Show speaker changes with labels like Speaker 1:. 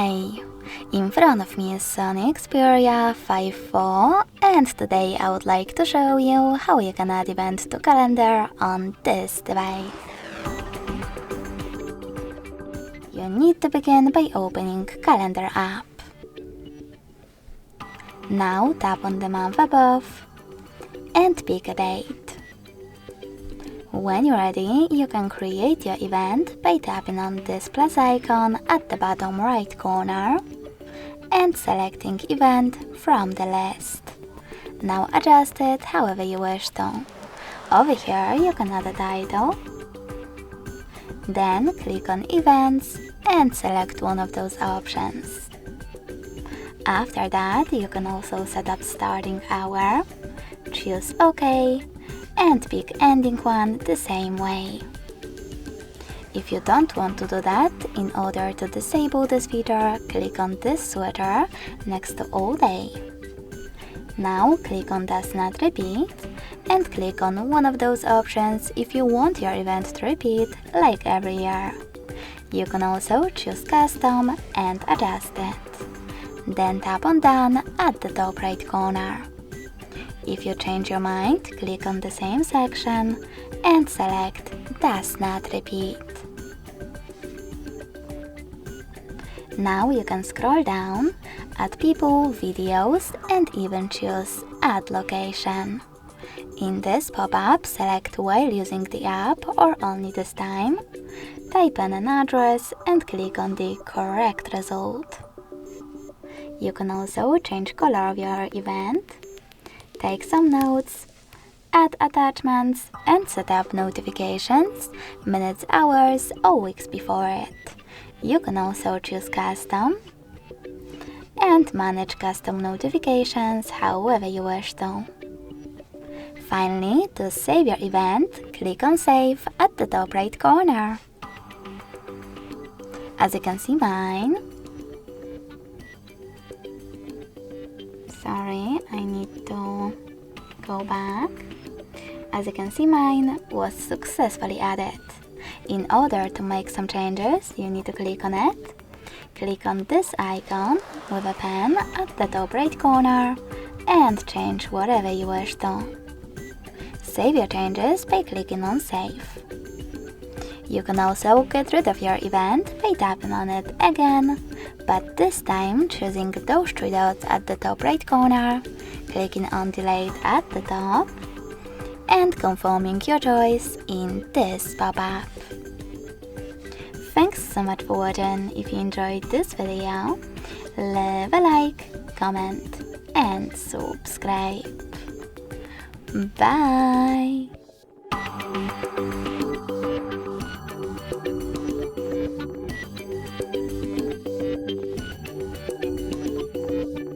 Speaker 1: Hi! In front of me is Sony Xperia 5.4 and today I would like to show you how you can add event to calendar on this device. You need to begin by opening Calendar app. Now tap on the month above and pick a date. When you're ready, you can create your event by tapping on this plus icon at the bottom right corner and selecting event from the list. Now adjust it however you wish to. Over here you can add a title. Then click on events and select one of those options. After that, you can also set up starting hour, choose OK, and pick ending one the same way. If you don't want to do that, in order to disable this feature, click on this sweater next to all day. Now click on does not repeat and click on one of those options if you want your event to repeat like every year. You can also choose custom and adjust it. Then tap on done at the top right corner. If you change your mind, click on the same section and select does not repeat. Now you can scroll down, add people, videos, and even choose add location. In this pop-up, select while using the app or only this time, type in an address and click on the correct result. You can also change color of your event, take some notes, add attachments, and set up notifications, minutes, hours, or weeks before it. You can also choose custom and manage custom notifications however you wish to. Finally, to save your event, click on Save at the top right corner. As you can see mine, I need to go back. As you can see, mine was successfully added. In order to make some changes, you need to click on it. Click on this icon with a pen at the top right corner and change whatever you wish to. Save your changes by clicking on Save. You can also get rid of your event by tapping on it again, but this time choosing those three dots at the top right corner, clicking on Delete at the top, and confirming your choice in this pop-up. Thanks so much for watching. If you enjoyed this video, leave a like, comment, and subscribe. Bye!